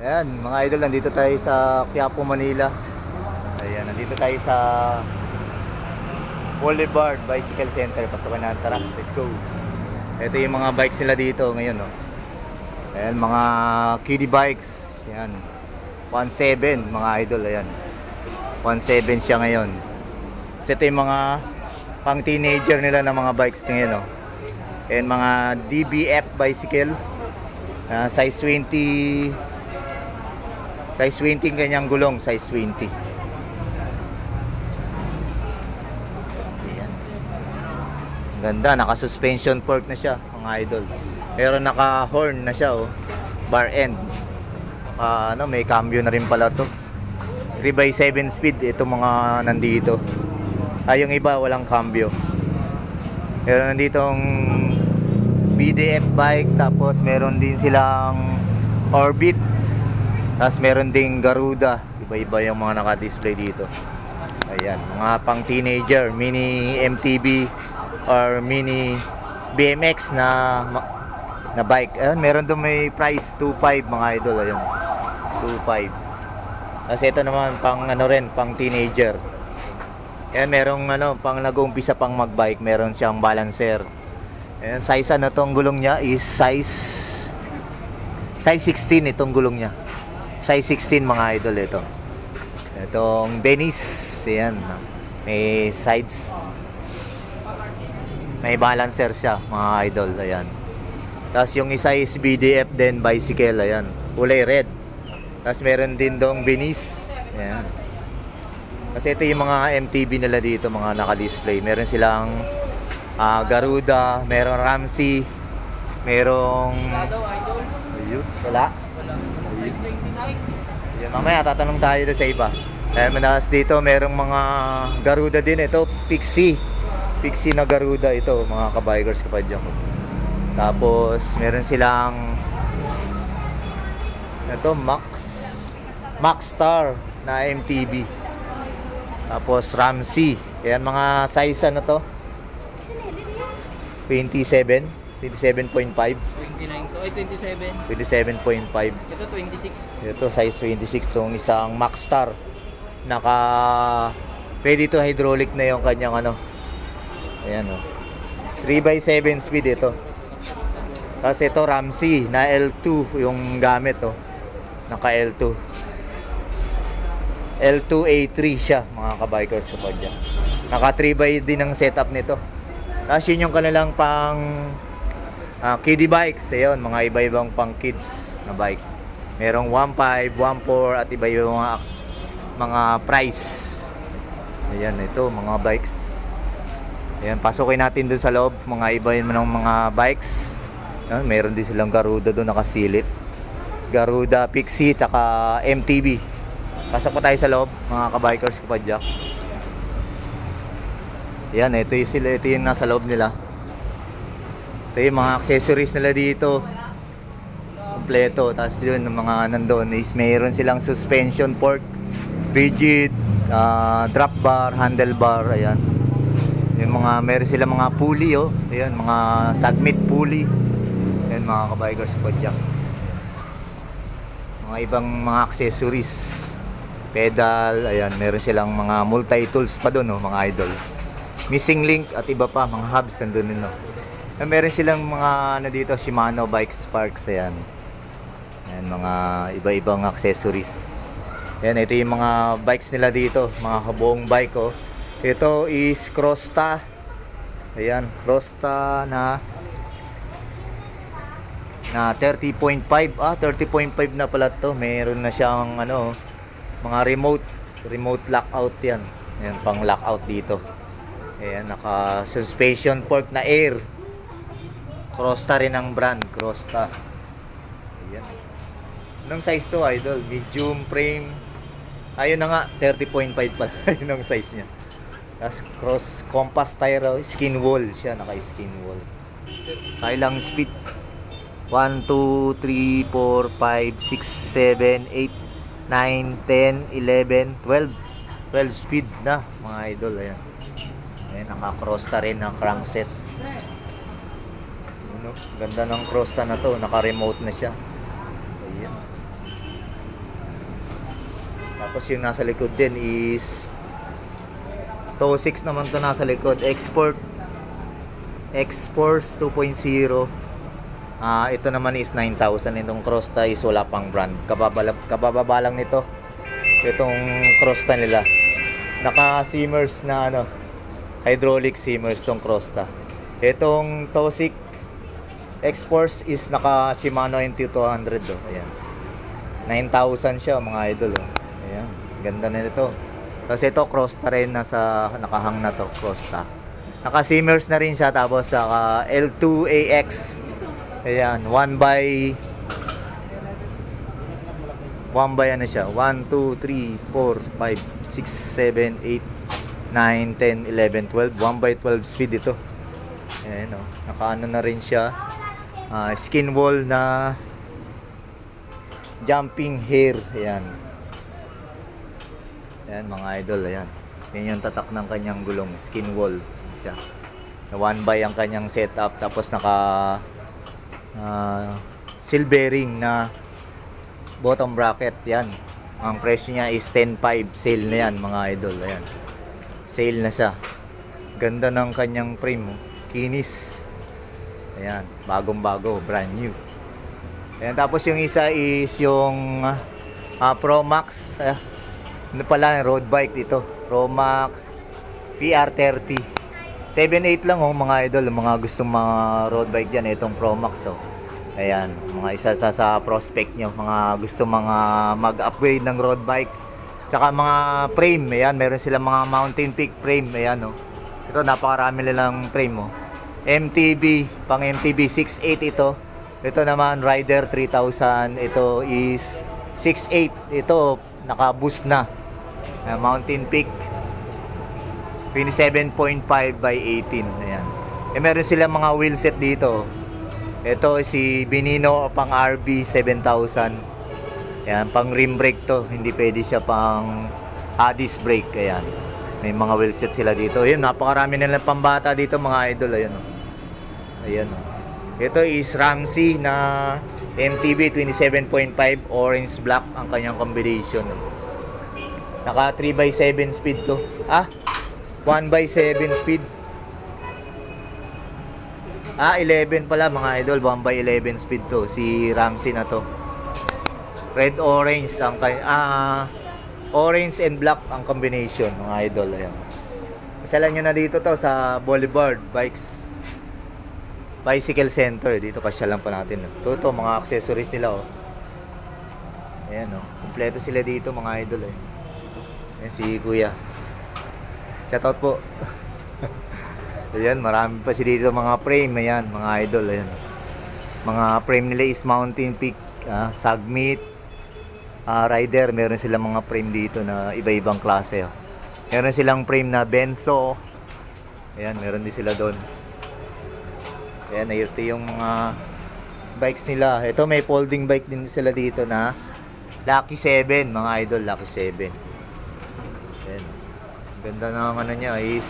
Ayan, mga idol, nandito tayo sa Quiapo, Manila. Ayan, nandito tayo sa Boulevard Bicycle Center. Pasukan na, tara, let's go. Ito yung mga bikes nila dito ngayon, no. Ayan, mga kiddie bikes. Ayan, 1.7 mga idol, ayan. 1.7 siya ngayon. Kasi ito yung mga pang teenager nila na mga bikes ngayon, no. Ayan, mga DBF bicycle. Size 20. Size 20 ang kanyang gulong, size 20. Ayan. Ganda, naka-suspension fork na siya, mga idol. Pero naka-horn na siya, oh. Bar end. May cambio na rin pala to. 3x7 speed itong mga nandito. Yung iba walang cambio. Pero nanditong BDF bike, tapos meron din silang Orbit. Tapos meron ding Garuda. Iba-iba yung mga naka-display dito. Ayan, mga pang teenager, mini MTB or mini BMX na bike. Ayan, meron doon may price 2.5 mga idol, ayun. 2.5. Kasi ito naman pang pang teenager. Ayan, merong pang nag-uumpisa pang mag-bike, meron siyang balancer. Ayan, size tong gulong niya is size 16 itong gulong niya. Size 16 mga idol ito. Itong Venice, ayan. May sides. May balancer siya mga idol, ayan. Tapos yung isa is BDF din bicycle, ayan. Kulay red. Tapos meron din dong Venice, ayan. Kasi ito yung mga MTB nila dito, mga naka-display. Meron silang Garuda, meron Ramsey, merong ayun, wala. Yan, mamaya tatanong tayo doon sa iba. Manas dito merong mga Garuda din. Ito Pixie na Garuda ito, mga kabikers kapadyak. Tapos meron silang ito Max Star na MTB. Tapos Ramsey. Yan mga size to 27.5. 29 to, ay 27. 27.5. Ito 26. Ito size 26 tong isang Max Star. Naka ready to hydraulic na yung kanyang Ayan, 3x7 speed ito. Tapos ito Ramsey na L2 yung gamit, Naka L2. L2A3 siya, mga kabikers ko pa dyan. Naka 3x din ang setup nito. Tapos yun yung kanilang pang kiddie bikes. Ayun, mga iba-ibang pang kids na bike. Merong 1.5, 1.4 at iba-ibang mga price. Ayan, ito mga bikes. Ayan, pasukin natin dun sa loob. Mga iba-ibang mga bikes. Ayan, meron din silang Garuda doon nakasilip. Garuda, Pixie, taka MTB. Pasok pa tayo sa loob, mga kabikers kapadyak. Ayan, ito yung nasa loob nila. Ito yung mga accessories nila dito. Kompleto. Tapos yun, mga nandun is mayroon silang suspension fork, rigid, drop bar, handlebar. Ayan. Yung meron silang mga pulley, Ayan, mga submit pulley. Ayan, mga kabikers padyak. Mga ibang mga accessories. Pedal, ayan, meron silang mga multi-tools pa doon, mga idol. Missing link at iba pa, mga hubs nandun din, Meron silang mga dito, Shimano bike sparks, ayan. Ayan, mga iba-ibang accessories. Ayan, ito yung mga bikes nila dito, mga buong bike, Ito is Crosta. Ayan, Crosta na 30.5. 30.5 na pala to. Meron na siyang mga remote lockout yan. Ayan, pang lockout dito. Ayan, naka suspension fork na air. Crosta rin ang brand, Crosta. Ayan. Anong size to, idol? Medium frame. Ayun na nga, 30.5 pala. Ayun ang size niya. Tapos cross compass tire, skin wall siya, naka skin wall. Kailang speed 1, 2, 3, 4, 5, 6, 7, 8, 9, 10, 11, 12. 12 speed na, mga idol. Ayan. Ayan, naka-crosta rin ng crankset. Ganda ng Crosta na to, naka-remote na siya. Ayan. Tapos yung nasa likod din is Toe 6 naman to nasa likod. X-Force 2.0. Ito naman is 9,000. Itong Crosta is wala pang brand. Kabababa lang nito. Itong Crosta nila. Naka Simmers na ano, hydraulic Simmers tong Crosta. Itong Toe 6 X-Force is naka Shimano NT200 do. Ayan. 9,000 siya mga idol. Oh. Ayan. Ganda na nito. Kasi ito Crosta rin nasa nakahang na to, Crosta. Naka Simmers na rin siya tapos saka L2AX. Ayan, 1 by ano siya? 1 2 3 4 5 6 7 8 9 10 11 12. 1 by 12 speed ito. Ayan oh. Nakaano na rin siya. Skin wall na jumping hair. Ayan. Ayan mga idol, ayan. Yan yung tatak ng kanyang gulong, skin wall siya. 1 by ang kanyang setup tapos naka silvering na bottom bracket. Yan. Ang presyo niya is 10.5. Sale na yan mga idol. Ayan. Sale na siya. Ganda ng kanyang frame. Kinis. Ayan, bagong-bago, brand new. Ayan, tapos yung isa is yung Pro Max. Ano pala, road bike dito. Pro Max PR30. 7.8 lang oh mga idol, mga gustong mga road bike diyan, itong Pro Max oh. Ayan, mga isa sa prospect nyo, mga gusto mga mag-upgrade ng road bike. Tsaka mga frame, ayan, meron silang mga Mountain Peak frame, ayan oh. Ito napakarami nilang frame oh. MTB, pang MTB 6.8 ito. Ito naman Rider 3000. Ito is 6.8. Ito naka-boost na. Mountain Peak 27.5 by 18. Ayan. Meron silang mga wheelset dito. Ito si Benino pang RB 7000. Ayan, pang rim brake to. Hindi pwede siya pang disc brake. Ayan. May mga wheelset sila dito. Ayun, napakarami nilang pambata dito mga idol. Ayun oh. Ayan oh. Ito is Ramsey na MTB 27.5 orange black ang kanyang combination. Naka 3x7 speed to. 1x7 speed. 11 pala mga idol, 1x11 speed to. Si Ramsey na to. Red orange ang orange and black ang combination mga idol. Ayan. Pasalan nyo na dito to sa Boulevard Bicycle Center. Dito pasyalan pa natin. Ito mga accessories nila oh. Ayan oh. Kompleto sila dito mga idol eh. Ayan si Kuya. Shoutout po. Ayan, marami pa sila dito mga frame. Ayan mga idol. Ayan. Mga frame nila is Mountain Peak, Sagmit, Rider. Meron silang mga frame dito na iba-ibang klase oh. Meron silang frame na Benzo. Ayan, meron din sila doon. Ayan, ito yung mga bikes nila. Ito may folding bike din sila dito na Lucky 7, mga idol, Lucky 7. Ayan. Ganda na ano niya is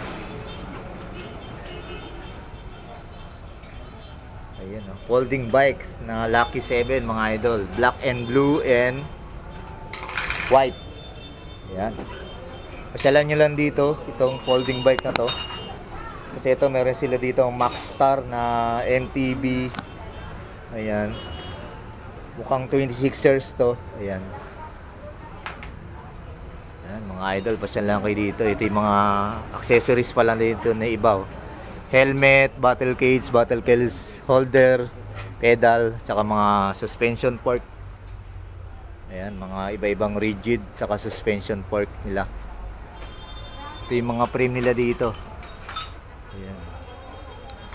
ayan, folding bikes na Lucky 7 mga idol. Black and blue and white. Ayan. Pasyalan nyo lang dito itong folding bike na to. Kasi ito meron sila dito Maxstar na MTB. Ayan. Mukhang 26ers to. Ayan. Ayan mga idol, pasyan lang kayo dito. Ito yung mga accessories pa lang dito na iba. Helmet, battle cage holder, pedal, tsaka mga suspension fork. Ayan, mga iba-ibang rigid tsaka suspension fork nila. Ito yung mga frame nila dito. Ayan.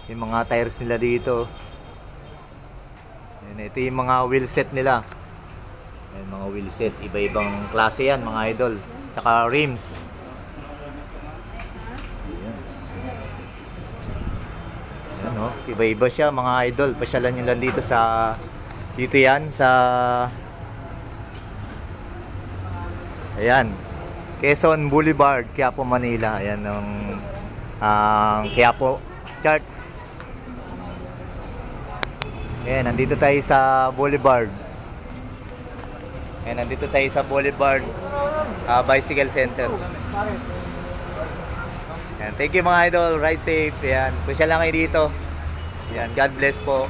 Yung mga tires nila dito. Ayan, ito yung mga wheelset nila. Ayan, mga wheelset. Iba-ibang klase yan mga idol. Tsaka rims. Ayan. Ayan o. Iba-iba siya mga idol. Pasyalan nyo lang dito sa dito yan sa ayan, Quezon Boulevard, Quiapo, Manila. Ayan ang Quiapo Charts. Ayan, nandito tayo sa Boulevard. Ayan, nandito tayo sa Boulevard Bicycle Center. Ayan, thank you mga idol. Ride safe. Ayan, push lang kayo dito. Ayan, God bless po.